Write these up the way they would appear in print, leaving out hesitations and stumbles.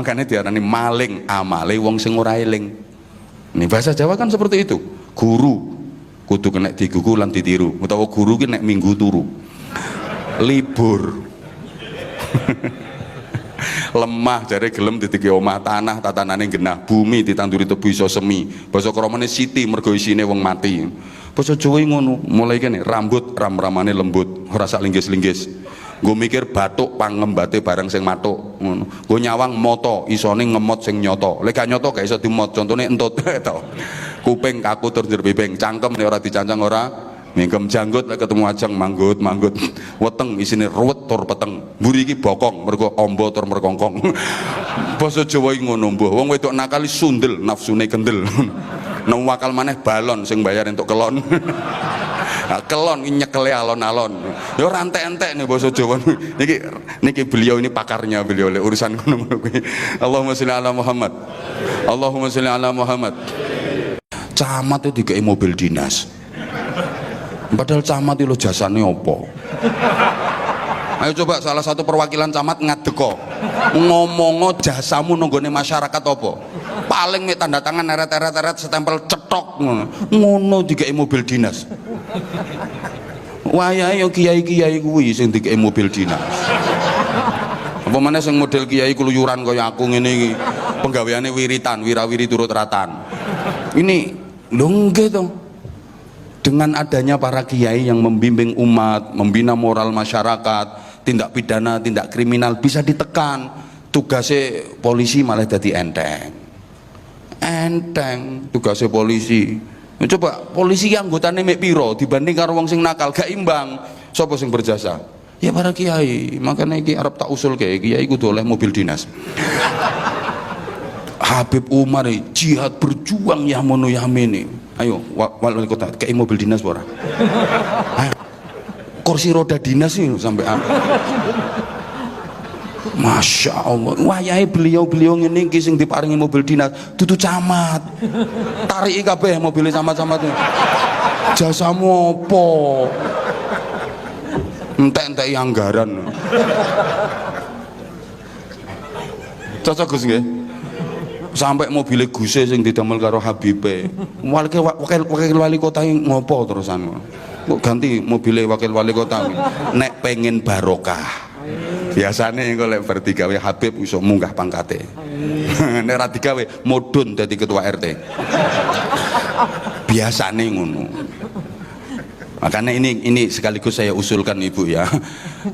Makanya diarani maling amale wong sing ora eling. Nih bahasa Jawa kan seperti itu. Guru kudu kena digugu lan ditiru, utawa guru ki nek minggu turu. Libur. Lemah jare gelem ditiki omah, tanah tatanane genah, bumi ditanduri tebu iso semi. Basa kramane siti mergo isine wong mati. Basa Jawa ngono, mulai kene rambut ram-ramane lembut, ora sak linggis-linggis. Nggo mikir bathuk pangembate barang sing mathuk ngono. Nggo nyawang moto isone ngemot sing nyoto. Lek gak nyoto gak iso dimot, contone entut to. Kuping kaku tur njero bibing, cangkem nek ora dicancang ora mingkem, janggut lek ketemu ajeng manggut, weteng isine ruwet tur peteng, mburi iki bokong mergo amba tur merkongkong. Basa Jawa iki ngono mbuh, wong wedok nakali sundel nafsune kendel. Nang wakal maneh balon sing bayar entuk kelon. Kelon nyekele alon-alon. Ya ora entek-entek nih basa Jawa. Niki beliau ini pakarnya beliau oleh urusan ngono kuwi. Allahumma sholli ala Muhammad. Allahumma sholli ala Muhammad. Camat itu dikai mobil dinas. Padahal camat itu jasane opo? Ayo coba salah satu perwakilan camat ngadeko ngomongo jasamu nonggone masyarakat opo? Paling mek tanda tangan eret-eret setempel cetok ngono dikai mobil dinas. Wayahe yo kiai-kiai kuwi sing dikai mobil dinas. Apa maneh sing model kiai keluyuran kaya aku ngene iki, penggaweane wiritan, wirawiri turut ratan. Ini lho nggih to. Dengan adanya para kiai yang membimbing umat, membina moral masyarakat, tindak pidana, tindak kriminal bisa ditekan. Tugasnya polisi malah jadi enteng. Enteng tugasnya polisi. Coba polisi yang anggotanya mek piro dibanding karo wong sing nakal gak imbang. Sapa sing berjasa? Ya para kiai. Makanya iki arep tak usul kiai kudu oleh mobil dinas. Habib Umar jihad berjuang ya mono yamene. Ayo wali kota kayak mobil dinas ora? Kursi roda dinas ini sampai Masya Allah, wayahe beliau ngene iki sing diparingi mobil dinas dudu camat. Tariki kabeh mobil camat-camat. Jasamu apa? Entek-entek anggaran. Cocok Gus nggih? Sampai mobilnya Guse sing didamel karo Habibe. Wakil wali kota ngopo terusan? Kok ganti mobilnya wakil wali kota? Nek pengen barokah. Biasanya yang kalau berdigawe Habib iso munggah pangkate. Nek ra digawe modun dadi ketua RT. Biasanya ngono. Makanya ini sekaligus saya usulkan Ibu ya,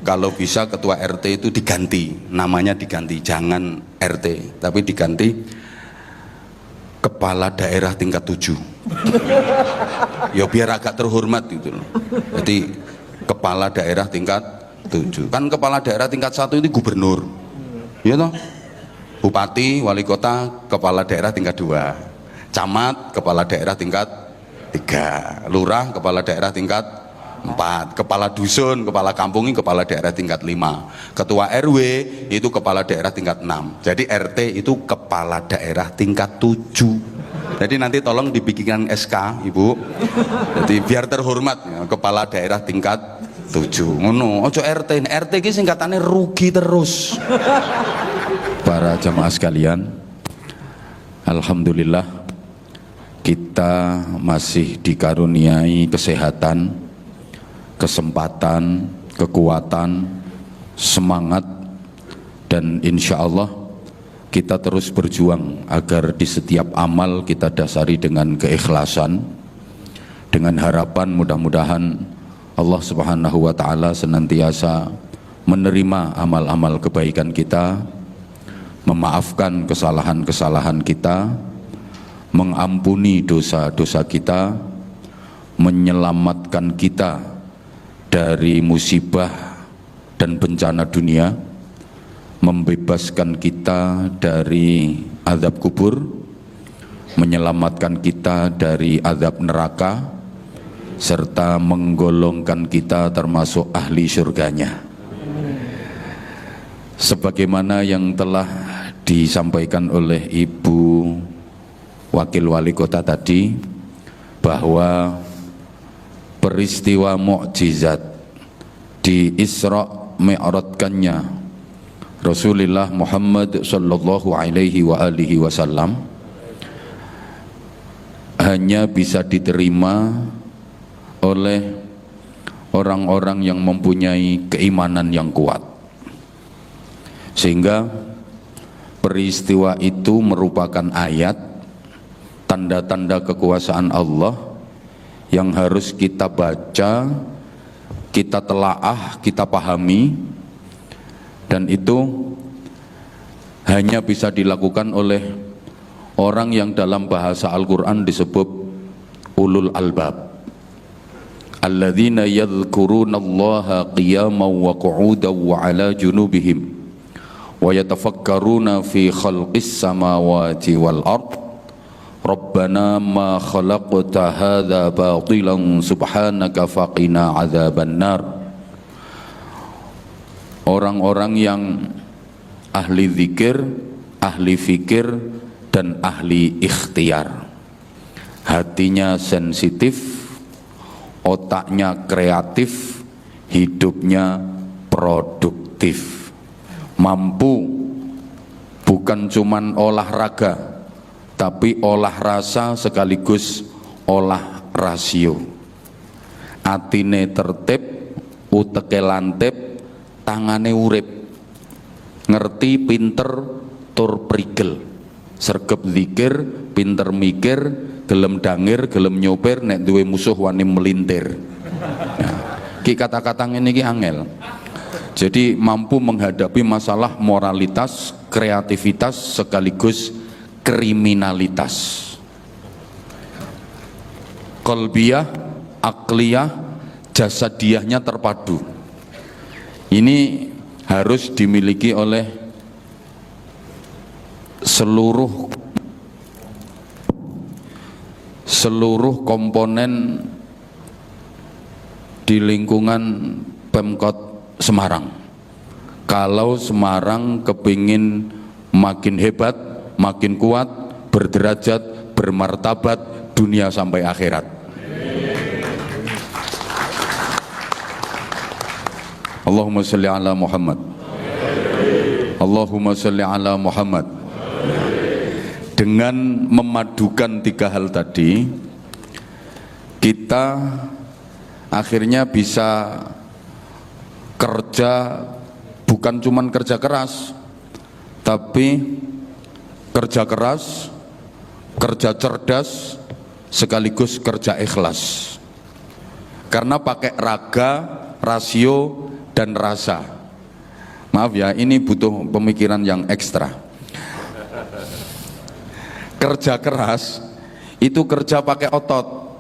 kalau bisa ketua RT itu diganti, namanya diganti, jangan RT tapi diganti kepala daerah tingkat 7. Ya biar agak terhormat gitu loh. Jadi kepala daerah tingkat 7. Kan kepala daerah tingkat 1 itu gubernur. Ya toh? Bupati, wali kota, kepala daerah tingkat 2. Camat, kepala daerah tingkat 3. Lurah, kepala daerah tingkat 4. Kepala dusun, kepala kampung ini kepala daerah tingkat 5. Ketua RW itu kepala daerah tingkat 6. Jadi RT itu kepala daerah tingkat 7. Jadi nanti tolong dibikinkan SK Ibu. Jadi biar terhormat ya, kepala daerah tingkat 7. Ngono, ojo RT. RT ini singkatannya rugi terus. Para jamaah sekalian, alhamdulillah kita masih dikaruniai kesehatan, kesempatan, kekuatan, semangat, dan insya Allah kita terus berjuang agar di setiap amal kita dasari dengan keikhlasan, dengan harapan mudah-mudahan Allah Subhanahu wa Ta'ala senantiasa menerima amal-amal kebaikan kita, memaafkan kesalahan-kesalahan kita, mengampuni dosa-dosa kita, menyelamatkan kita dari musibah dan bencana dunia, membebaskan kita dari azab kubur, menyelamatkan kita dari azab neraka, serta menggolongkan kita termasuk ahli surganya. Sebagaimana yang telah disampaikan oleh Ibu Wakil Wali Kota tadi, bahwa peristiwa mukjizat di Isra Mi'rajkannya Rasulullah Muhammad sallallahu alaihi wa alihi wasallam hanya bisa diterima oleh orang-orang yang mempunyai keimanan yang kuat, sehingga peristiwa itu merupakan ayat tanda-tanda kekuasaan Allah yang harus kita baca, kita telaah, kita pahami, dan itu hanya bisa dilakukan oleh orang yang dalam bahasa Al-Quran disebut ulul albab, alladzina yadhkurunallaha qiyaman wa qu'udan wa ala junubihim wa yatafakkaruna fi khalqis samawati wal ard rabbana ma khalaqta hadza batilan subhanaka faqina adzaban nar. Orang-orang yang ahli zikir, ahli fikir, dan ahli ikhtiar, hatinya sensitif, otaknya kreatif, hidupnya produktif, mampu bukan cuman olahraga tapi olah rasa sekaligus olah rasio, atine tertib, uteke lantip, tangane urip, ngerti, pinter, tur prigel, sregep zikir, pinter mikir, gelem dangir, gelem nyopir, nek duwe musuh wani melintir. Nah, ki kata-kata ngene iki angel. Jadi mampu menghadapi masalah moralitas, kreativitas sekaligus kriminalitas. Qalbiyah, akliyah, jasadiahnya terpadu. Ini harus dimiliki oleh seluruh komponen di lingkungan Pemkot Semarang. Kalau Semarang kepingin makin hebat, makin kuat, berderajat, bermartabat dunia sampai akhirat. Allahumma salli ala Muhammad. Allahumma salli ala Muhammad. Dengan memadukan tiga hal tadi, kita akhirnya bisa kerja, bukan cuman kerja keras, tapi kerja keras, kerja cerdas, sekaligus kerja ikhlas. Karena pakai raga, rasio, dan rasa. Maaf ya, ini butuh pemikiran yang ekstra. Kerja keras itu kerja pakai otot,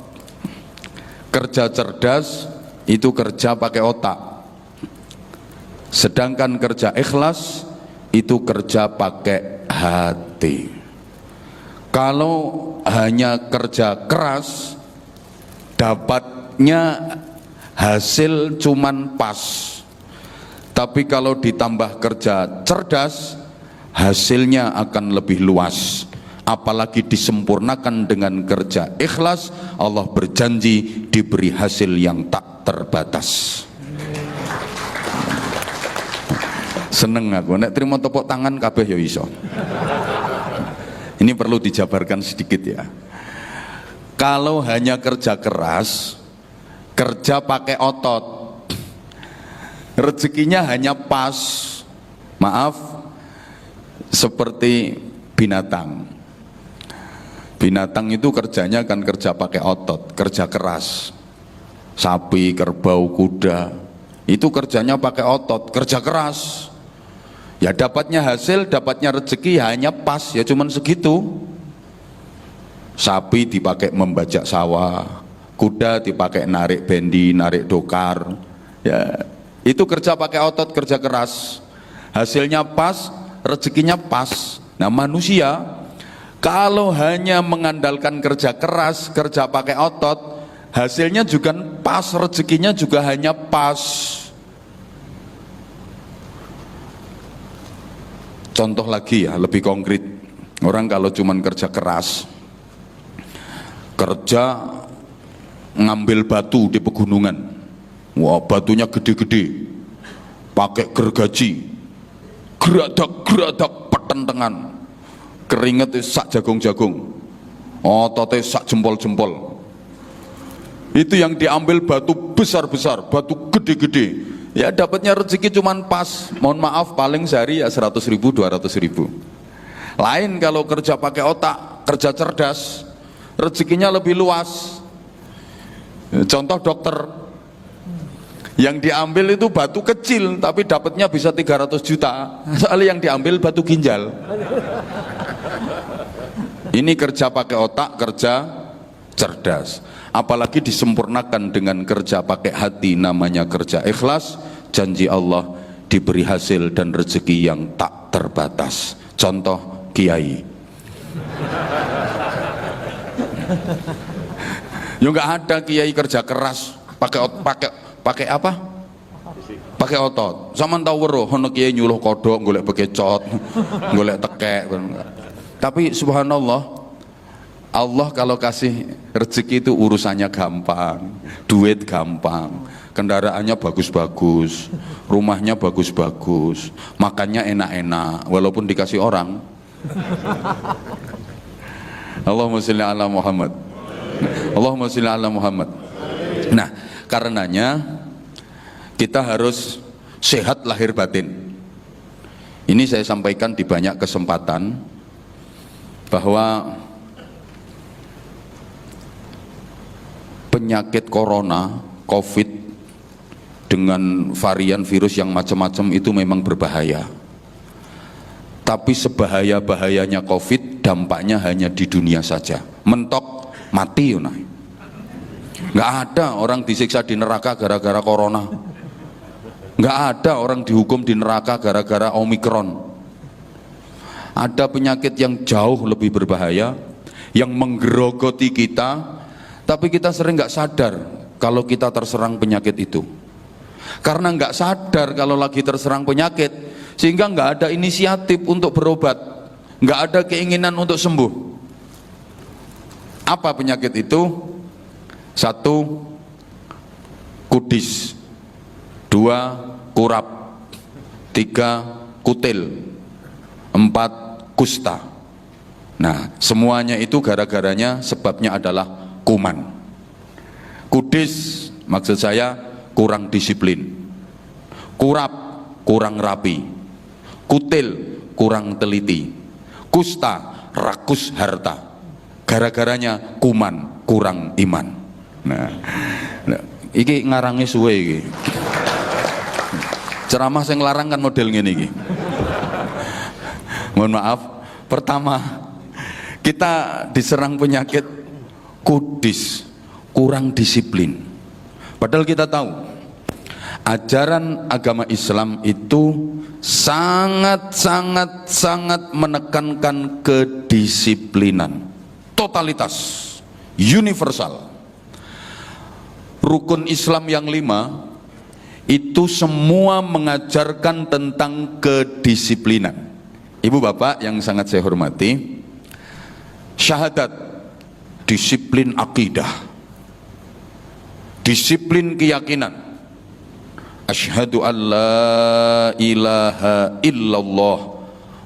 kerja cerdas itu kerja pakai otak, sedangkan kerja ikhlas itu kerja pakai hati. Kalau hanya kerja keras, dapatnya hasil cuman pas, tapi kalau ditambah kerja cerdas, hasilnya akan lebih luas. Apalagi disempurnakan dengan kerja ikhlas, Allah berjanji diberi hasil yang tak terbatas. Seneng aku, nek terima tepuk tangan kabeh ya iso. Ini perlu dijabarkan sedikit ya. Kalau hanya kerja keras, kerja pakai otot, rezekinya hanya pas. Maaf, seperti binatang. Binatang itu kerjanya kan kerja pakai otot, kerja keras. Sapi, kerbau, kuda, itu kerjanya pakai otot, kerja keras. Ya dapatnya hasil, dapatnya rezeki hanya pas, ya cuman segitu. Sapi dipakai membajak sawah, kuda dipakai narik bendi, narik dokar. Ya, itu kerja pakai otot, kerja keras. Hasilnya pas, rezekinya pas. Nah manusia kalau hanya mengandalkan kerja keras, kerja pakai otot, hasilnya juga pas, rezekinya juga hanya pas. Contoh lagi ya, lebih konkret. Orang kalau cuman kerja keras, kerja ngambil batu di pegunungan, wah batunya gede-gede, pakai gergaji, gradak petentengan, keringet sak jagung-jagung, otote sak jempol-jempol. Itu yang diambil batu besar-besar, batu gede-gede. Ya dapatnya rezeki cuman pas, mohon maaf paling sehari ya 100.000 200.000. Lain kalau kerja pakai otak, kerja cerdas, rezekinya lebih luas. Contoh dokter, yang diambil itu batu kecil tapi dapatnya bisa 300 juta. Soalnya yang diambil batu ginjal. Ini kerja pakai otak, kerja cerdas. Apalagi disempurnakan dengan kerja pakai hati, namanya kerja ikhlas. Janji Allah diberi hasil dan rezeki yang tak terbatas. Contoh kiai. Ya nggak ada kiai kerja keras pakai apa? Pakai otot. Sama tahu weruh ono kiai nyuluh kodok golek bekecot, golek tekek. Tapi subhanallah, Allah kalau kasih rezeki itu urusannya gampang, duit gampang, kendaraannya bagus-bagus, rumahnya bagus-bagus, makannya enak-enak, walaupun dikasih orang. Allahumma sholli ala Muhammad. Allahumma sholli ala Muhammad. Nah, karenanya kita harus sehat lahir batin. Ini saya sampaikan di banyak kesempatan bahwa penyakit corona, COVID dengan varian virus yang macam-macam itu memang berbahaya. Tapi sebahaya-bahayanya COVID, dampaknya hanya di dunia saja. Mentok mati yunai. Nggak ada orang disiksa di neraka gara-gara corona. Nggak ada orang dihukum di neraka gara-gara Omikron. Ada penyakit yang jauh lebih berbahaya, yang menggerogoti kita, tapi kita sering nggak sadar kalau kita terserang penyakit itu. Karena nggak sadar kalau lagi terserang penyakit, sehingga nggak ada inisiatif untuk berobat, nggak ada keinginan untuk sembuh. Apa penyakit itu? 1. Kudis, 2. kurap, 3. kutil, 4. kusta. Nah, semuanya itu gara-garanya sebabnya adalah kuman. Kudis maksud saya kurang disiplin, kurap kurang rapi, kutil kurang teliti, kusta rakus harta. Gara-garanya kuman kurang iman. Nah, iki ngarange suwe iki. Ceramah sing larang kan model ngene iki. Mohon maaf, pertama kita diserang penyakit kudis, kurang disiplin. Padahal kita tahu ajaran agama Islam itu sangat menekankan kedisiplinan, totalitas, universal. Rukun Islam yang 5 itu semua mengajarkan tentang kedisiplinan. Ibu bapak yang sangat saya hormati, syahadat, disiplin akidah, disiplin keyakinan. Asyhadu an la ilaha illallah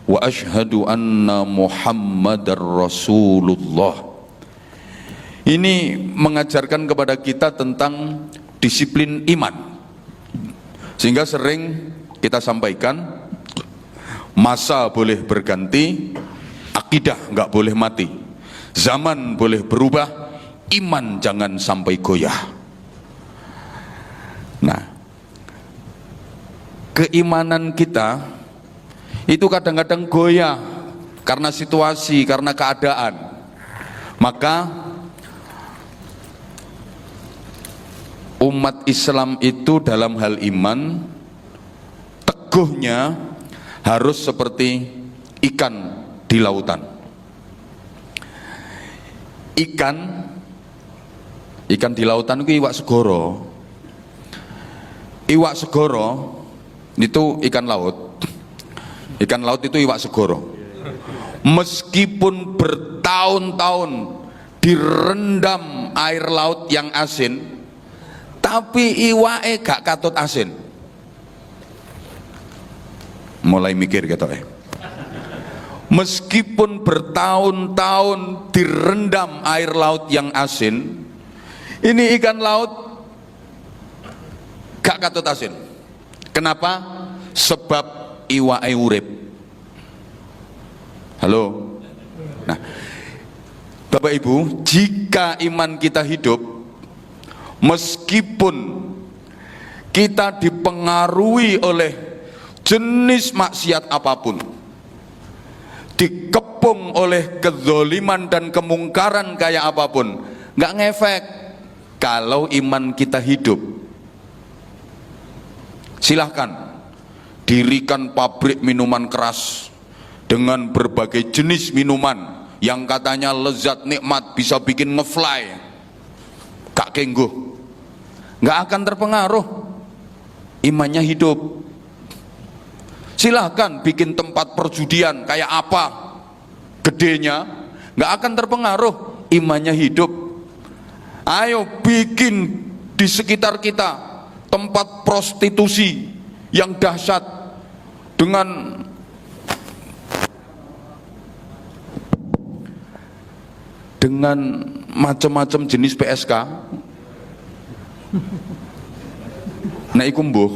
wa asyhadu anna Muhammadar Rasulullah. Ini mengajarkan kepada kita tentang disiplin iman. Sehingga sering kita sampaikan, masa boleh berganti, akidah nggak boleh mati. Zaman boleh berubah, iman jangan sampai goyah. Nah, keimanan kita itu kadang-kadang goyah karena situasi, karena keadaan. Maka umat Islam itu dalam hal iman teguhnya harus seperti ikan di lautan. Ikan di lautan itu iwak segoro. Iwak segoro itu ikan laut. Ikan laut itu iwak segoro. Meskipun bertahun-tahun direndam air laut yang asin, tapi iwake gak katut asin. mulai mikir gitu meskipun bertahun-tahun direndam air laut yang asin, ini ikan laut gak katut asin. Kenapa? Sebab iwake urip. Halo. Nah, Bapak Ibu, jika iman kita hidup, meskipun kita dipengaruhi oleh jenis maksiat apapun, dikepung oleh kezoliman dan kemungkaran kayak apapun, nggak ngefek kalau iman kita hidup. Silahkan dirikan pabrik minuman keras dengan berbagai jenis minuman yang katanya lezat nikmat bisa bikin ngefly, gak kengguh, nggak akan terpengaruh, imannya hidup. Silahkan bikin tempat perjudian kayak apa gedenya, nggak akan terpengaruh, imannya hidup. Ayo bikin di sekitar kita tempat prostitusi yang dahsyat dengan macam-macam jenis PSK. Nah iku mbuh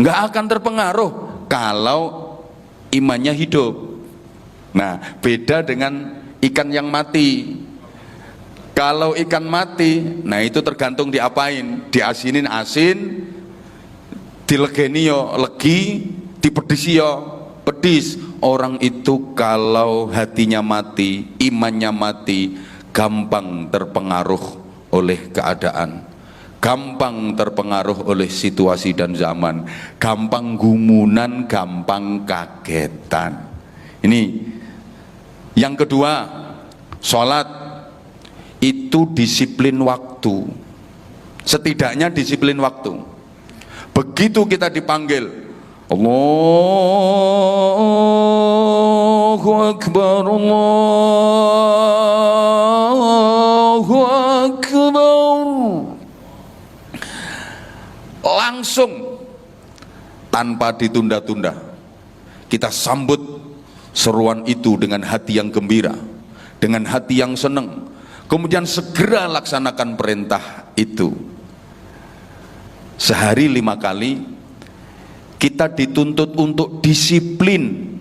nggak akan terpengaruh kalau imannya hidup. Nah beda dengan ikan yang mati. Kalau ikan mati, nah itu tergantung diapain, diasinin asin, dilegeni yo legi, dipedisi yo pedis. Orang itu kalau hatinya mati, imannya mati, gampang terpengaruh oleh keadaan, gampang terpengaruh oleh situasi dan zaman, gampang gumunan, gampang kagetan. Ini yang kedua, sholat itu disiplin waktu, setidaknya disiplin waktu. Begitu kita dipanggil Allahu Akbar, Allahu Akbar, langsung tanpa ditunda-tunda kita sambut seruan itu dengan hati yang gembira, dengan hati yang senang, kemudian segera laksanakan perintah itu. Sehari 5 kali kita dituntut untuk disiplin.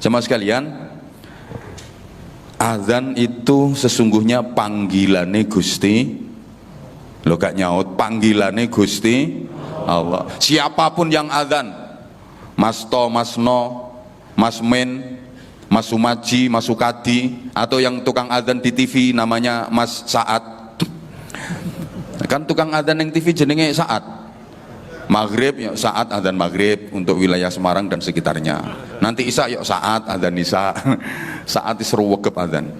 Jemaah sekalian, azan itu sesungguhnya panggilannya Gusti, lo gak nyaut, panggilannya Gusti Allah. Siapapun yang azan, Mas To, Mas No, Mas Men, Mas Sumaji, Mas Sukadi, atau yang tukang azan di TV namanya Mas Saat. Kan tukang azan yang TV jenenge Saat. Maghrib yuk Saat azan maghrib untuk wilayah Semarang dan sekitarnya. Nanti Isya yuk Saat azan Isya. Saat seru wegep azan.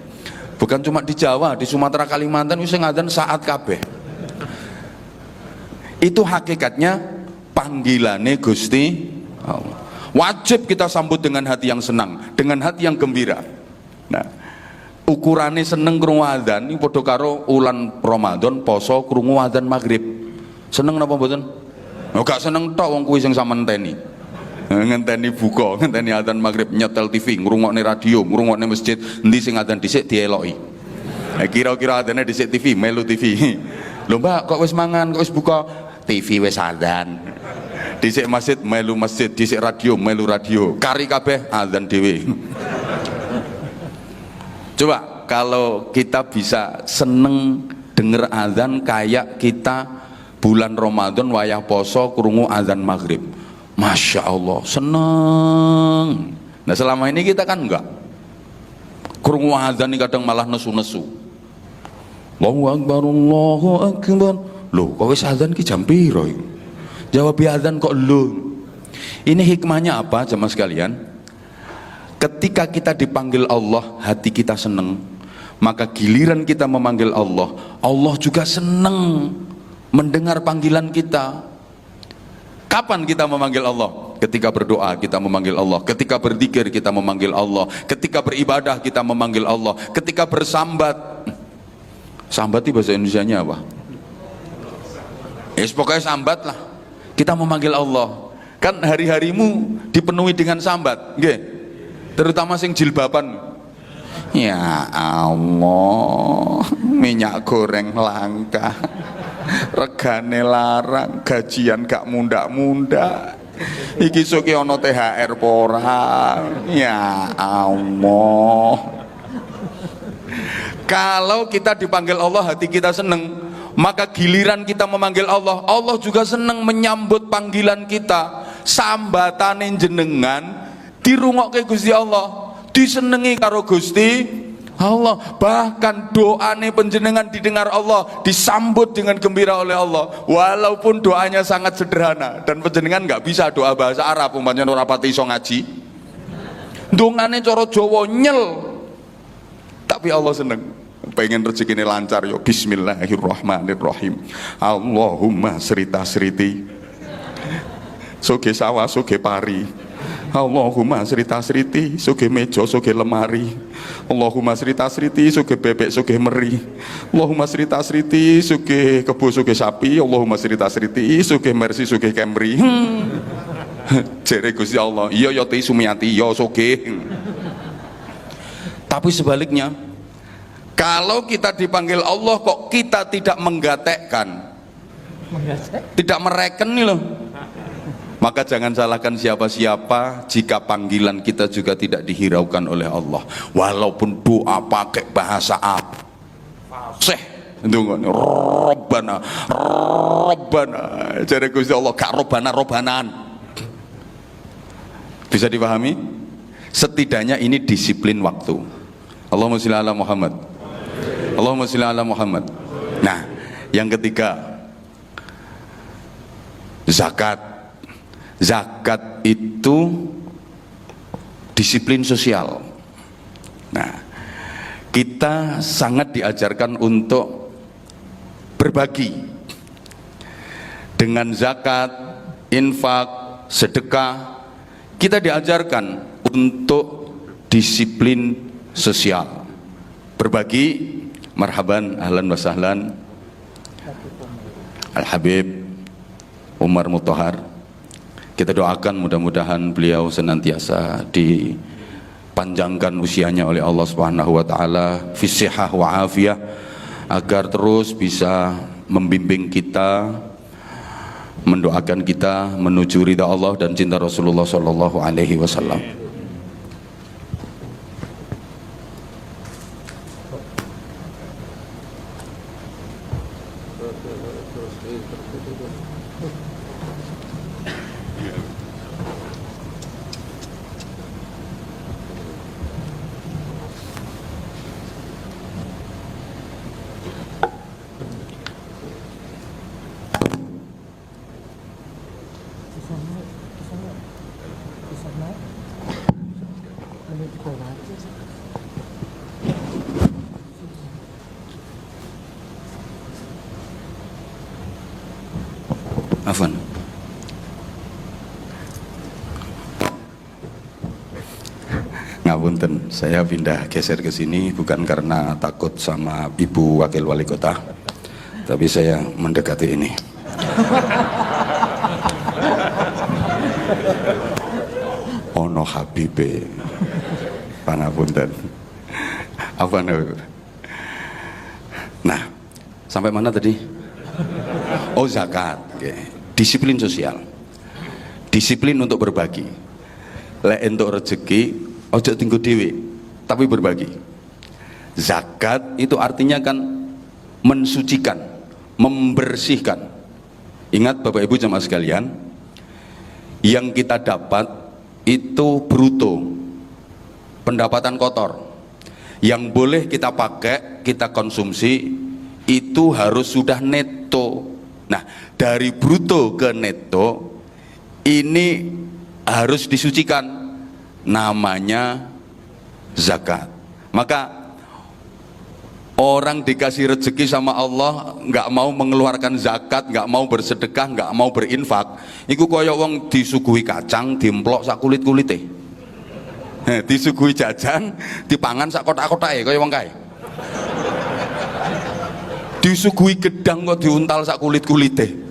Bukan cuma di Jawa, di Sumatera, Kalimantan wis azan Saat kabeh. Itu hakikatnya panggilannya Gusti Allah. Wajib kita sambut dengan hati yang senang, dengan hati yang gembira. Nah, ukurannya seneng krungu adzan ini padha karo ulan Ramadan poso krungu adzan maghrib. Seneng napa mboten? Gak seneng tok wong kuwi sing sampean ngenteni. Ngenteni buka, ngenteni adzan maghrib, nyetel TV, ngrungokne radio, ngrungokne masjid, endi sing adzan dhisik dieloki. Kira-kira adzane dhisik TV, melu TV. Lho Mbak, kok wis mangan, kok wis buka? TV wis adzan. Dhisik masjid melu masjid, dhisik radio melu radio, kari kabeh azan dhewe. Coba kalau kita bisa seneng denger azan kayak kita bulan Ramadan wayah poso krungu azan maghrib, Masya Allah seneng. Nah selama ini kita kan enggak, krungu azan ini kadang malah nesu-nesu. Allahu Akbar, Allahu Akbar. Loh kok wis azan ki jam piro iki? Jawab azan kok lu. Ini hikmahnya apa jemaah sekalian? Ketika kita dipanggil Allah, hati kita seneng. Maka giliran kita memanggil Allah, Allah juga seneng mendengar panggilan kita. Kapan kita memanggil Allah? Ketika berdoa kita memanggil Allah, ketika berzikir kita memanggil Allah, ketika beribadah kita memanggil Allah, ketika bersambat. Sambat itu bahasa Indonesianya apa? Pokoknya sambat lah. Kita memanggil Allah. Kan hari-harimu dipenuhi dengan sambat, nggih. Terutama sing jilbaban. Ya Allah, minyak goreng langka, regane larang, gajian gak mundak-mundak. Iki soki ono THR pora. Ya Allah. Kalau kita dipanggil Allah, hati kita seneng, maka giliran kita memanggil Allah, Allah juga seneng menyambut panggilan kita. Sambatane jenengan dirungokke Gusti Allah, disenengi karo Gusti Allah. Bahkan doane panjenengan didengar Allah, disambut dengan gembira oleh Allah, walaupun doanya sangat sederhana dan panjenengan nggak bisa doa bahasa Arab, umpamanya ora pati iso ngaji, dongane cara Jawa nyel, tapi Allah seneng. Pengen rezeki ini lancar, yo bismillahirrahmanirrahim. Allahumma serita seriti, soge sawah soge pari. Allahumma serita seriti, soge meja soge lemari. Allahumma serita seriti, soge bebek soge meri. Allahumma serita seriti, soge kebo soge sapi. Allahumma serita seriti, soge mercy soge Camry. Jere Gusti Allah, iya yo ti Sumiati, yo soge. Tapi sebaliknya, kalau kita dipanggil Allah kok kita tidak menggatekkan, tidak mereken nih loh, maka jangan salahkan siapa-siapa jika panggilan kita juga tidak dihiraukan oleh Allah. Walaupun doa pakai bahasa apa, Robbana, Robbana, jadi Gusti Allah gak robbana-robbanaan. Bisa dipahami? Setidaknya ini disiplin waktu. Allahumma sholli ala Muhammad. Allahumma sholli ala Muhammad. Nah, yang ketiga, zakat. Zakat itu disiplin sosial. Nah, kita sangat diajarkan untuk berbagi. Dengan zakat, infak, sedekah, kita diajarkan untuk disiplin sosial. Berbagi, marhaban, ahlan wa sahlan, Al-Habib Umar Mutahar. Kita doakan mudah-mudahan beliau senantiasa dipanjangkan usianya oleh Allah Subhanahu wa taala, fi sihah wa afiyah, agar terus bisa membimbing kita, mendoakan kita menuju ridha Allah dan cinta Rasulullah sallallahu alaihi wasallam. Afwan. Ngapunten, saya pindah geser ke sini bukan karena takut sama Ibu Wakil Wali Kota, tapi saya mendekati ini. Ono Habibe, pangapunten. Afwan. Nah, sampai mana tadi? Oh, zakat. Okay. Disiplin sosial, disiplin untuk berbagi. Lek entuk rezeki ojo tinggu dewe, tapi berbagi. Zakat itu artinya kan mensucikan, membersihkan. Ingat Bapak Ibu jamaah sekalian, yang kita dapat itu bruto, pendapatan kotor. Yang boleh kita pakai, kita konsumsi itu harus sudah neto. Nah, dari bruto ke neto ini harus disucikan, namanya zakat. Maka orang dikasih rezeki sama Allah nggak mau mengeluarkan zakat, nggak mau bersedekah, nggak mau berinfak, iku kaya wong disuguhi kacang dimplok sak kulit-kulite. Disuguhi jajan dipangan sak kotak-kotake kaya wong kae. Disuguhi gedang kok diuntal sak kulit-kulite.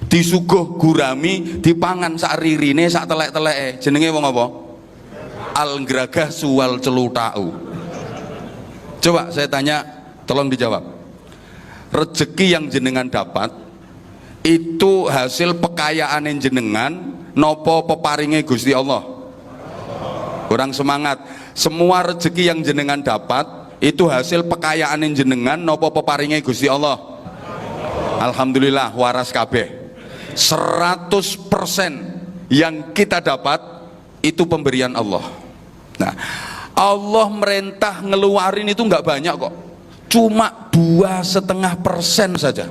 disuguh gurami, dipangan sak ririne sak telek-teleke. Jenenge wong apa? Al ngragah suwal celutau. Coba saya tanya, tolong dijawab. Rezeki yang jenengan dapat itu hasil pekayaan jenengan nopo peparinge Gusti Allah? Kurang semangat. Semua rezeki yang jenengan dapat itu hasil pekayaan jenengan nopo peparinge Gusti Allah? Alhamdulillah waras kabeh. 100% yang kita dapat itu pemberian Allah. Nah, Allah merintah ngeluarin itu nggak banyak kok, cuma 2,5% saja.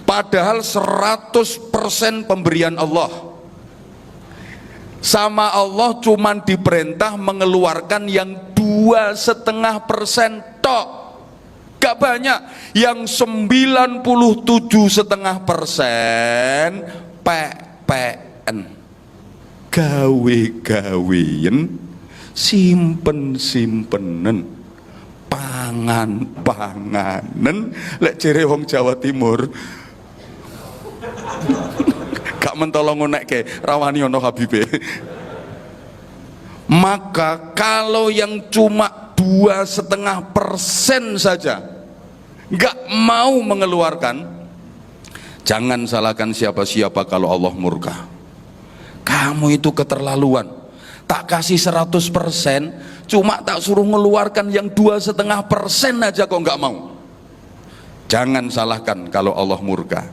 Padahal 100% pemberian Allah. Sama Allah cuman diperintah mengeluarkan yang 2,5% tok, gak banyak. Yang 97,5% PPN, gawe-gawean, simpen-simpenen, pangan-panganen. Lek jere wong Jawa Timur gak mentolong ngonekke rawani ono habibe. Maka kalau yang cuma 2,5% saja gak mau mengeluarkan, jangan salahkan siapa-siapa kalau Allah murka. Kamu itu keterlaluan. Tak kasih 100%, cuma tak suruh mengeluarkan yang 2,5% aja kok nggak mau. Jangan salahkan kalau Allah murka.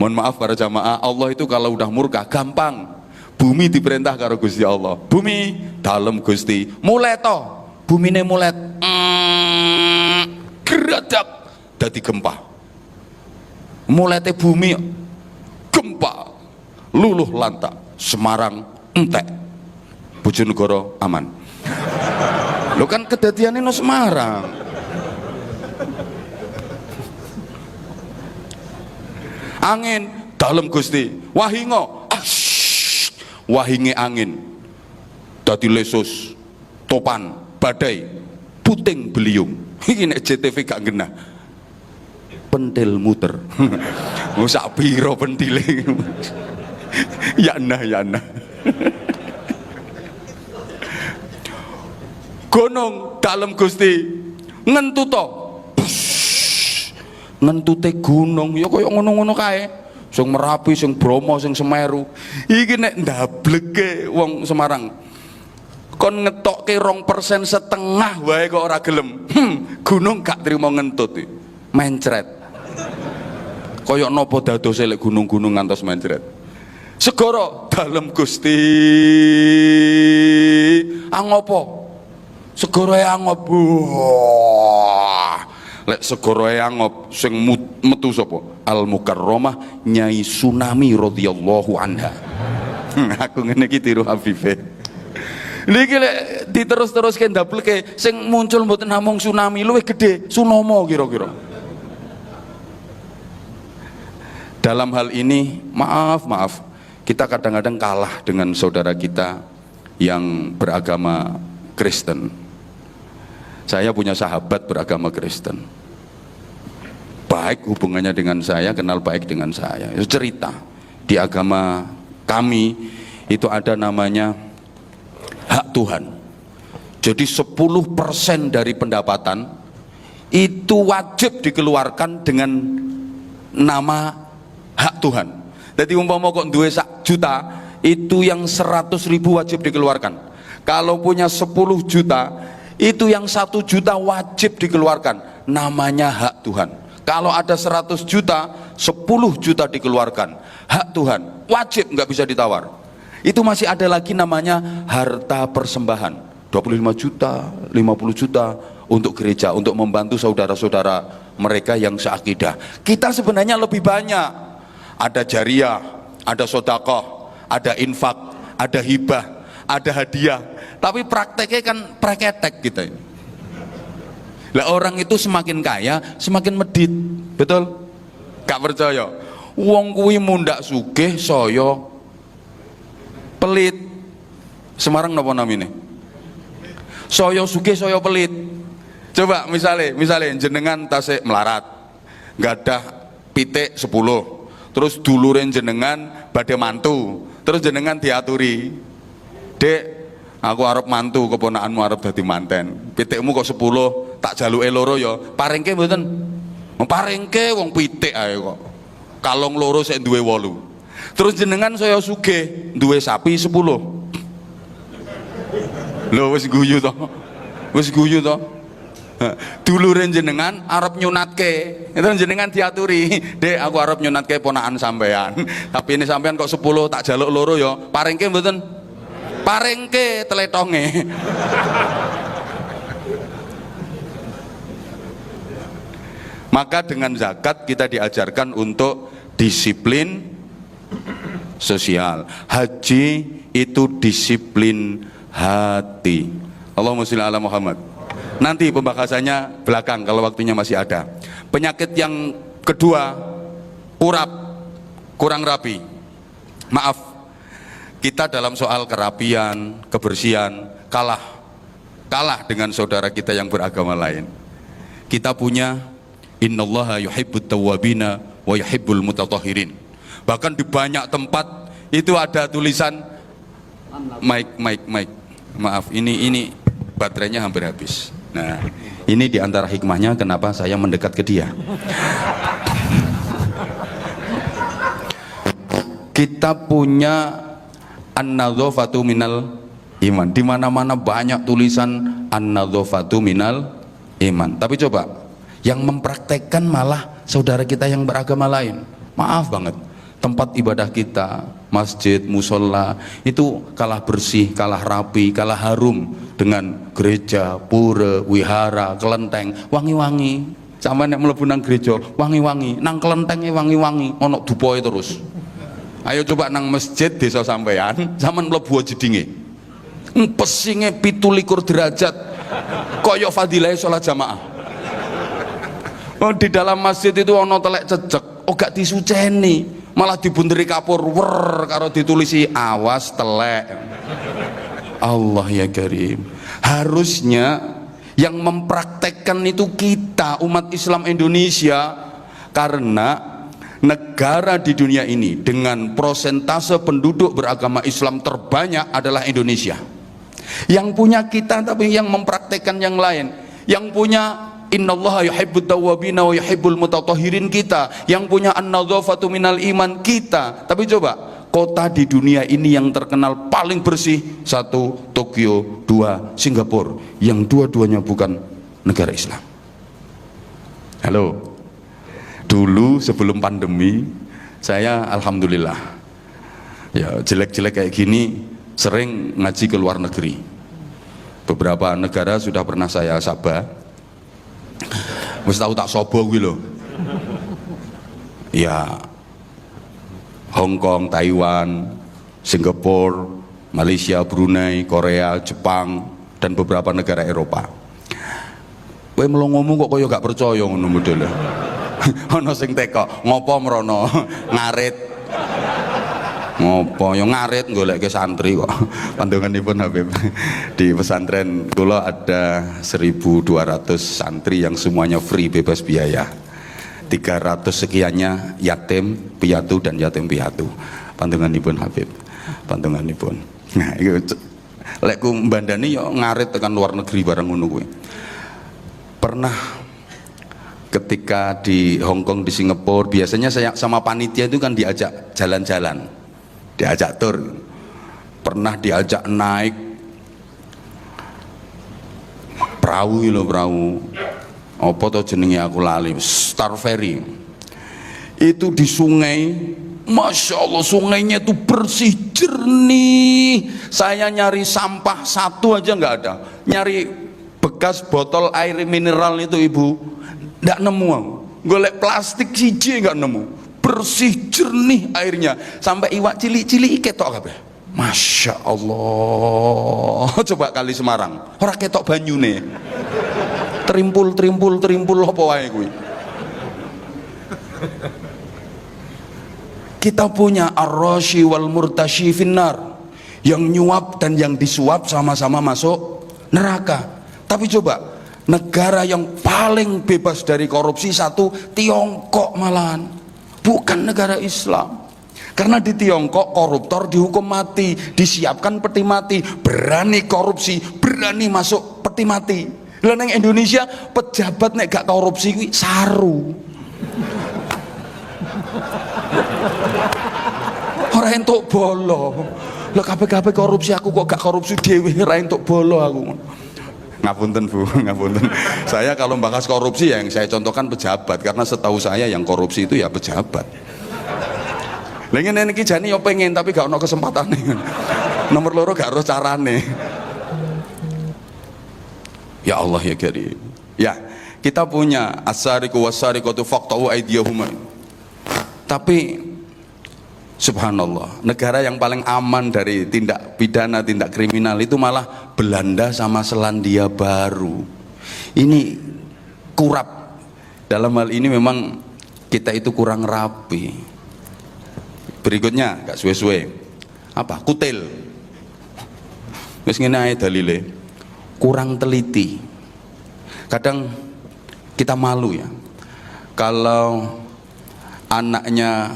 Mohon maaf para jamaah, Allah itu kalau udah murka gampang. Bumi diperintah karo Gusti Allah. Bumi dalam Gusti, mulai toh. Bumine mulai geradak dadi gempa. Mulai te bumi gempa, luluh lantak, Semarang entek, Bojonegoro aman. Lo kan kedadiannya no Semarang. Angin dalam Gusti, wahingo, wahinge angin dadi lesus, topan, badai, puting beliung. Iki nek JTV gak genah. Pentil muter. Sak piro pentile. Ya nah. Gunung dalam Gusti, ngentuto. Ngentute gunung ya kaya ngono-ngono kae. Sing Merapi, sing Bromo, sing Semeru. Iki nek ndableke wong Semarang, kon ngetokke 2,5% wae kok ora gelem. Gunung gak trimo ngentut iki. Mencret. Kaya napa dadose lek gunung-gunung ngantos mencret. Segara dalem Gusti angopo? Segara angop. Lek segara angop sing metu sapa? Al Mukarramah Nyai Tsunami radhiyallahu anha. Aku ngene iki tiru Habibe. Niki lek diterus-teruske ndableke sing muncul mboten namung tsunami, luwih gede tsunami kira-kira. Dalam hal ini maaf, kita kadang-kadang kalah dengan saudara kita yang beragama Kristen. Saya punya sahabat beragama Kristen, baik hubungannya dengan saya, kenal baik dengan saya. Itu cerita di agama kami itu ada namanya hak Tuhan. Jadi 10% dari pendapatan itu wajib dikeluarkan dengan nama hak Tuhan. Jadi umpama kok duwe 1 juta, itu yang 100.000 wajib dikeluarkan. Kalau punya 10 juta, itu yang 1 juta wajib dikeluarkan, namanya hak Tuhan. Kalau ada 100 juta, 10 juta dikeluarkan, hak Tuhan, wajib, nggak bisa ditawar. Itu masih ada lagi namanya harta persembahan, 25 juta, 50 juta untuk gereja, untuk membantu saudara-saudara mereka yang seakidah. Kita sebenarnya lebih banyak. Ada jariah, ada sodakoh, ada infak, ada hibah, ada hadiah. Tapi prakteknya kan preketek kita ini. Lah orang itu semakin kaya, semakin medit, betul? Gak percaya? Wong kuwi mundak sugih, saya pelit. Semarang napa namine? Saya sugih, saya pelit. Coba misalnya jenengan tasik melarat, gadah pitik 10, terus dulure jenengan badhe mantu, terus jenengan diaturi, "Dek, aku arep mantu, keponakanmu arep dadi manten. Pitikmu kok 10, tak jaluke loro ya. Paringke mboten?" "Paringke, wong pitik ae kok. Kalong loro sik duwe 8. Terus jenengan saya sugih, duwe sapi 10. Lho wis guyu to. Wis guyu to. Dulure jenengan arep nyunatke, itu jenengan diaturi, "Dek, aku arep nyunatke ponakan sampean. Tapi ini sampean kok 10, tak jaluk loro ya. Paringke mboten?" "Paringke tletonge." Maka dengan zakat kita diajarkan untuk disiplin sosial. Haji itu disiplin hati. Allahumma sholli ala Muhammad. Nanti pembahasannya belakang kalau waktunya masih ada. Penyakit yang kedua, urap, kurang rapi. Maaf, kita dalam soal kerapian, kebersihan kalah dengan saudara kita yang beragama lain. Kita punya innallaha yuhibbut tawwabina wa yuhibbul mutatahhirin. Bahkan di banyak tempat itu ada tulisan mic. Maaf, ini baterainya hampir habis. Nah, ini diantara hikmahnya kenapa saya mendekat ke dia. Kita punya an-nadzafatu minal iman. Di mana-mana banyak tulisan an-nadzafatu minal iman. Tapi coba, yang mempraktekkan malah saudara kita yang beragama lain. Maaf banget, tempat ibadah kita, masjid, musola itu kalah bersih, kalah rapi, kalah harum dengan gereja, pura, wihara, kelenteng, wangi-wangi. Sama nek mlebu nang gereja, wangi-wangi, nang kelentenge wangi-wangi, ono dupoe terus. Ayo coba nang masjid desa sampean, sampean mlebu jedinge. Pesinge 17 derajat, kaya fadilah salat jamaah. Oh, di dalam masjid itu ono telek cecek, oh gak disuceni, malah dibunderi kapur wer karo ditulisi awas telek. Allah ya Karim. Harusnya yang mempraktekkan itu kita, umat Islam Indonesia, karena negara di dunia ini dengan prosentase penduduk beragama Islam terbanyak adalah Indonesia. Yang punya kita tapi yang mempraktekkan yang lain. Yang punya innallaha yuhibbut tawwabina wa yuhibbul mutatahhirin kita, yang punya an-nadzafatu minal iman kita. Tapi coba, kota di dunia ini yang terkenal paling bersih, 1 Tokyo, 2 Singapura, yang dua-duanya bukan negara Islam. Halo, dulu sebelum pandemi saya alhamdulillah ya jelek-jelek kayak gini sering ngaji ke luar negeri. Beberapa negara sudah pernah saya sabah. Wis tau tak sobo kuwi lho. Ya Hong Kong, Taiwan, Singapura, Malaysia, Brunei, Korea, Jepang, dan beberapa negara Eropa. Kowe melongomu kok kaya gak percaya ngono modele. Ana sing teko, ngopo mrono ngarit. Ngopo ya ngarit goleke santri kok. Pandonganipun Habib. Di pesantren kula ada 1.200 santri yang semuanya free, bebas biaya. 300 sekiannya yatim piatu dan yatim piatu. Pandonganipun Habib. Pandonganipun. Nah, iku lek ku mbandani yo ngarit tekan luar negeri bareng ngono kuwi. Pernah ketika di Hong Kong, di Singapura, biasanya saya sama panitia itu kan diajak jalan-jalan, diajak tur. Pernah diajak naik perahu lho, perahu apa to jenenge aku lali, Star Ferry. Itu di sungai, Masya Allah sungainya itu bersih jernih. Saya nyari sampah satu aja nggak ada, nyari bekas botol air mineral itu ibu nggak nemu aku. Golek plastik siji nggak nemu, bersih jernih airnya, sampai iwak cilik-cilik ketok kabeh. Masya Allah. Coba kali Semarang ora ketok banyune, terimpul apa wae kuwi. Kita punya ar-rashi wal murtashi finnar, yang nyuap dan yang disuap sama-sama masuk neraka. Tapi coba, negara yang paling bebas dari korupsi 1 Tiongkok malahan. bukan negara Islam. Karena di Tiongkok koruptor dihukum mati, disiapkan peti mati, berani korupsi, berani masuk peti mati. Lah nang Indonesia pejabat nek gak korupsi kuwi saru. Ora entuk bolo. Lah kabeh-kabeh korupsi, aku kok gak korupsi dhewe, ora entuk bolo aku. Ngapunten Bu, ngapunten. Saya kalau bahas korupsi yang saya contohkan pejabat, karena setahu saya yang korupsi itu ya pejabat. Lha ngene iki jane yo pengen tapi gak ono kesempatane. Nomor loro gak ero carane. Ya Allah ya Karim. Ya, kita punya as-sariqu was-sariqatu faqta'u aydiyahuma. Tapi subhanallah, negara yang paling aman dari tindak pidana, tindak kriminal itu malah Belanda sama Selandia Baru. Ini kurap. Dalam hal ini memang kita itu kurang rapi. Berikutnya gak suwe-suwe apa? Kutil. Wis ngene ae dalile. Kurang teliti. Kadang kita malu ya kalau anaknya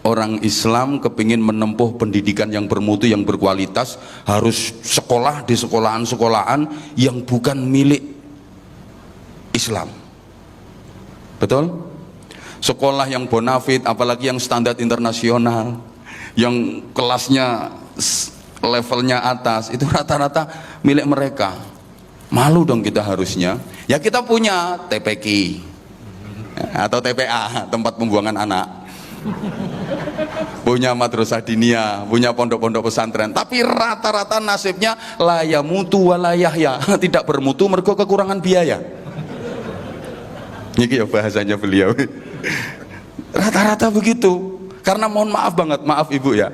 orang Islam kepingin menempuh pendidikan yang bermutu, yang berkualitas, harus sekolah di sekolahan-sekolahan yang bukan milik Islam. Betul? Sekolah yang bonafit, apalagi yang standar internasional, yang kelasnya levelnya atas, itu rata-rata milik mereka. Malu dong kita harusnya. Ya kita punya TPQ atau TPA, tempat pembuangan anak, punya madrasah diniyah, punya pondok-pondok pesantren, tapi rata-rata nasibnya la yamutu wa la yahya, tidak bermutu mergo kekurangan biaya. Ini ya bahasanya beliau. Rata-rata begitu. Karena mohon maaf banget, maaf Ibu ya,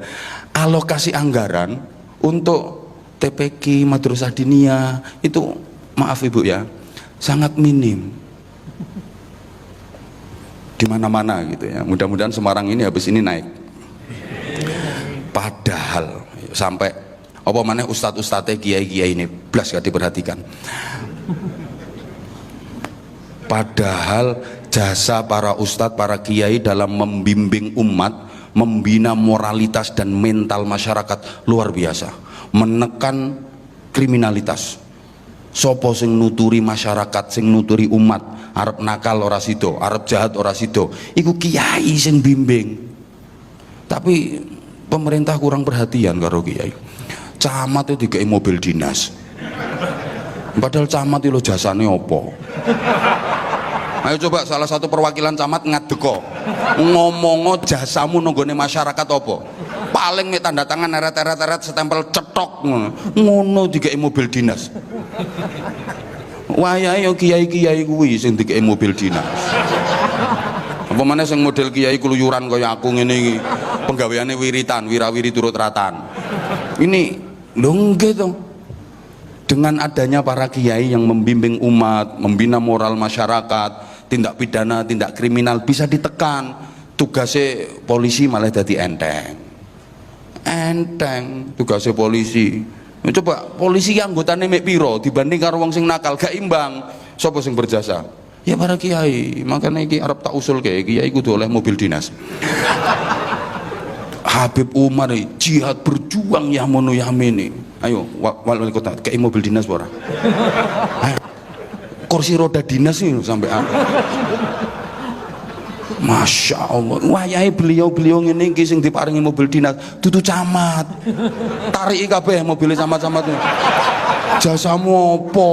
alokasi anggaran untuk TPQ, madrasah diniyah itu, maaf Ibu ya, sangat minim. Di mana-mana gitu ya. Mudah-mudahan Semarang ini habis ini naik. Padahal sampai apa mana ustadz-ustadz kiai-kiai ini blas gak diperhatikan. Padahal jasa para ustadz, para kiai dalam membimbing umat, membina moralitas dan mental masyarakat luar biasa, menekan kriminalitas. Sopo sing nuturi masyarakat, sing nuturi umat, arep nakal ora sido, arep jahat ora sido, iku kiai sing bimbing. Tapi pemerintah kurang perhatian karo kiai. Camat itu dikei mobil dinas, padahal camat itu jasane opo? Ayo coba salah satu perwakilan camat ngadeko ngomongo jasamu nonggone masyarakat opo? Paling mek tanda tangan eret-eret setempel cetok ngono dikei mobil dinas. Wayahe yo kiai-kiai kuwi sing dikei mobil dinas. Apa maneh sing model kiai keluyuran kaya aku ngene iki, penggaweane wiritan, wirawiri turut ratan. Ini lho nggih to. Dengan adanya para kiai yang membimbing umat, membina moral masyarakat, tindak pidana, tindak kriminal bisa ditekan. Tugasnya polisi malah jadi enteng tugasnya polisi. Coba polisi anggotane mek piro dibanding karo wong sing nakal, gak imbang. Sapa sing berjasa? Ya para kiai. Makanya iki arep tak usul kiai kudu oleh mobil dinas. Habib Umar jihad berjuang ya mono yamini. Ayo wali kota kayak mobil dinas ora? Kursi roda dinas nih sampai Masya Allah, wayahe beliau ngene iki sing diparingi mobil dinas dudu camat. Tariki kabeh mobil camat-camat. Jasamu apa?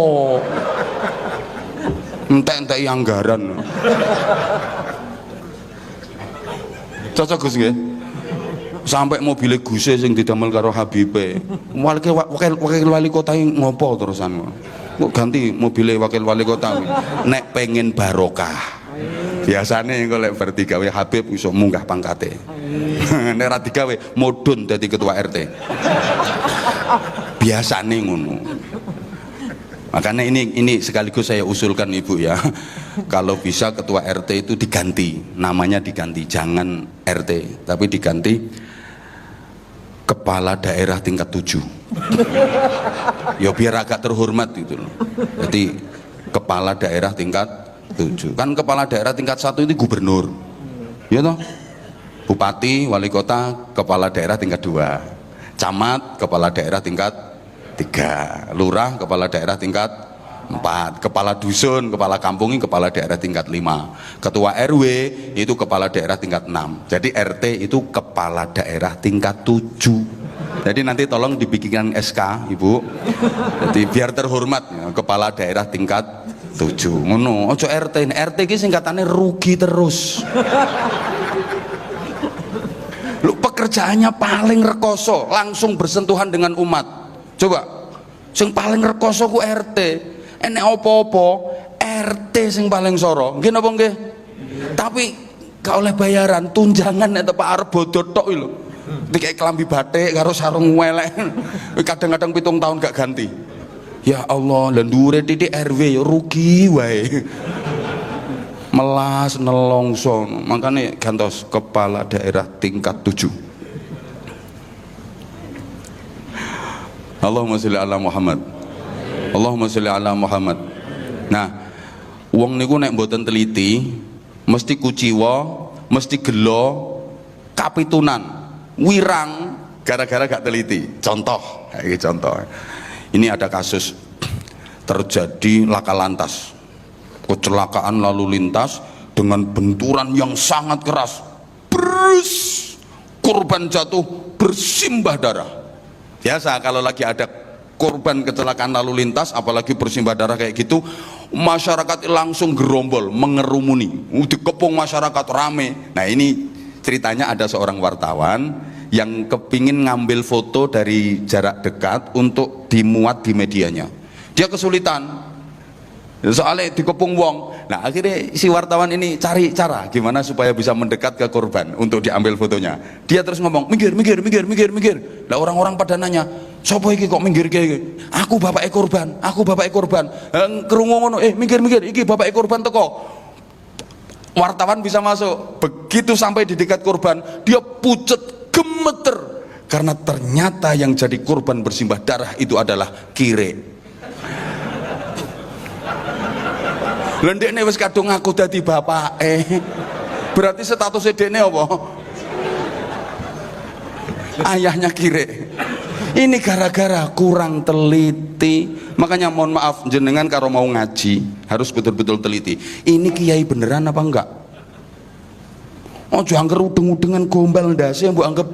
Entek-entek anggaran. Cocok Gus nggih? Sampai mobil Guse sing didamel karo Habibe. Wakil wali kota ngopo terusan? Kok ganti mobil wakil wali kota? Nek pengen barokah. Biasane engko lek bar digawe Habib iso munggah pangkate. Nek ra digawe mudhun dadi ketua RT. Biasane ngono. Makanya ini sekaligus saya usulkan Ibu ya, kalau bisa ketua RT itu diganti, namanya diganti, jangan RT tapi diganti kepala daerah tingkat 7. Ya biar agak terhormat gitu loh. Jadi kepala daerah tingkat 7. Kan kepala daerah tingkat 1 itu gubernur. Ya toh? Bupati, wali kota, kepala daerah tingkat 2, camat, kepala daerah tingkat 3, lurah, kepala daerah tingkat 4, kepala dusun, kepala kampung, kepala daerah tingkat 5, ketua RW itu kepala daerah tingkat 6. Jadi RT itu kepala daerah tingkat 7. Jadi nanti tolong dibikinkan SK Ibu, jadi biar terhormat ya, kepala daerah tingkat 7 ngono. Ojo RT, RT ini singkatannya rugi terus. Lu pekerjaannya paling rekoso, langsung bersentuhan dengan umat. Coba, sing paling rekoso ku RT. Enek opo-opo, RT sing paling soro. Nggih napa nggih? Tapi gak oleh bayaran, tunjangan nek tepak arep bodho tok lho. Dikek kelambi batik karo sarung welek. Kadang-kadang 7 tahun gak ganti. Ya Allah, lan dhuwure titik RW ya rugi wae. Melas nelongso, makanya gantos kepala daerah tingkat 7. Allahumma sholli ala Muhammad. Allahumma sholli ala Muhammad. Nah, wong niku nek mboten teliti mesti kuciwa, mesti gelo, kapitunan, wirang gara-gara gak teliti. Contoh, ini contoh. Ini ada kasus terjadi laka lantas. Kecelakaan lalu lintas dengan benturan yang sangat keras, brus, korban jatuh bersimbah darah. Biasa kalau lagi ada korban kecelakaan lalu lintas apalagi bersimbah darah kayak gitu, masyarakat langsung gerombol mengerumuni, dikepung masyarakat rame. Nah ini ceritanya ada seorang wartawan yang kepingin ngambil foto dari jarak dekat untuk dimuat di medianya. Dia kesulitan soalnya dikepung wong. Nah akhirnya si wartawan ini cari cara gimana supaya bisa mendekat ke korban untuk diambil fotonya. Dia terus ngomong minggir. Lah orang-orang pada nanya, sopo iki kok minggir kayak aku bapak korban, krungu ngono, minggir iki bapak korban teko. Wartawan bisa masuk. Begitu sampai di dekat korban, dia pucet gemeter karena ternyata yang jadi korban bersimbah darah itu adalah kire. Lendekne wis kadung ngaku dadi bapake. Berarti statusnya dene apa? Ayahnya kire. Ini gara-gara kurang teliti. Makanya mohon maaf jenengan kalau mau ngaji harus betul-betul teliti. Ini kiai beneran apa enggak? Ojo angger udeng-udengan gombal ndase mbok anggap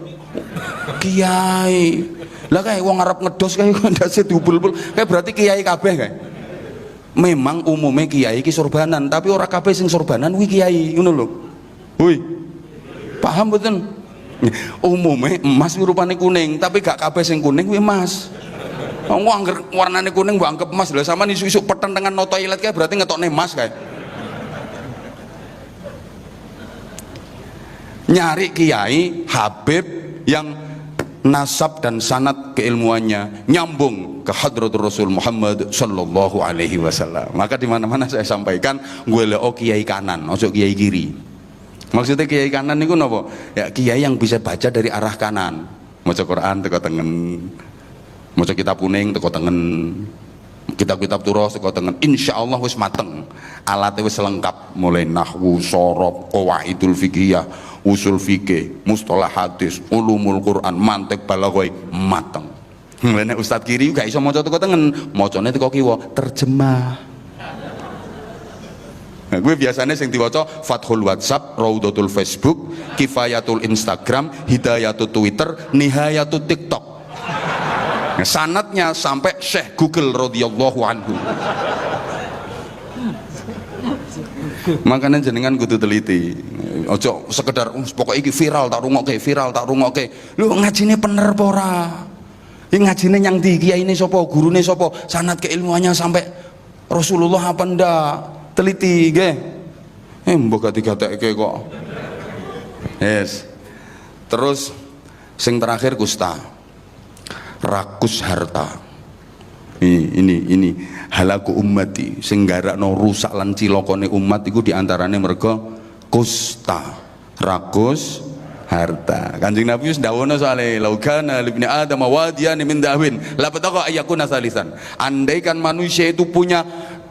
kiai. Lah kae wong arep ngedos kae ndase diubul-ubul. Kae berarti kiai kabeh kae. Memang umumnya kiai ki sorbanan, tapi orang kabeh sing sorbanan kuwi kiai, ngono lho. Hui. Paham mboten? Umumnya emas rupane kuning, tapi gak kabeh sing kuning kuwi emas. Wong angger warnane kuning mbok anggap emas. Lah sampean isu-isu petentengan no toilet kae berarti ngetokne emas kae. Nyari kiai Habib yang nasab dan sanad keilmuannya nyambung ke hadratul Rasul Muhammad sallallahu alaihi wasallam. Maka di mana-mana saya sampaikan gue kiai kanan, ojo kiai kiri. Maksudnya kiai kanan itu napa? Ya kiai yang bisa baca dari arah kanan. Maca Quran teko tengen. Maca kitab kuning teko tengen. Kitab-kitab turos teko tengen. Insyaallah wis mateng. Alatnya wis lengkap mulai nahwu, sorob, qawaidul fiqhiyah, usul fikih, mustalah hadis, ulumul Quran, mantik balaghah mateng. Nek ustaz kiri gak iso maca teko tengen, macane teko kiwa, terjemah. Nah, gue biasanya sing diwaca Fathul WhatsApp, Raudatul Facebook, Kifayatul Instagram, Hidayatul Twitter, Nihayatul TikTok. Nah, sanadnya sampai Syekh Google radhiyallahu anhu. Makanya jenengan kudu teliti. Ojo sekedar pokoknya iki viral tak rungokke. Lu ngajine bener apa ora? Iki ngajine nyang ndi? Kiyaine sapa? Gurune sapa? Sanad keilmuannya sampai Rasulullah apa ndak? Teliti nggih. Mbok gak digatekke kok. Yes. Terus sing terakhir kusta. Rakus harta. Ini halaku ummati sing garakno rusak lan cilokone umat iku diantarane mergo kusta, rakus harta. Kanjeng Nabi wis ndawono soalé laukana libni adam wadiyan min dawin la pataka ayakuna salisan. Andaikan manusia itu punya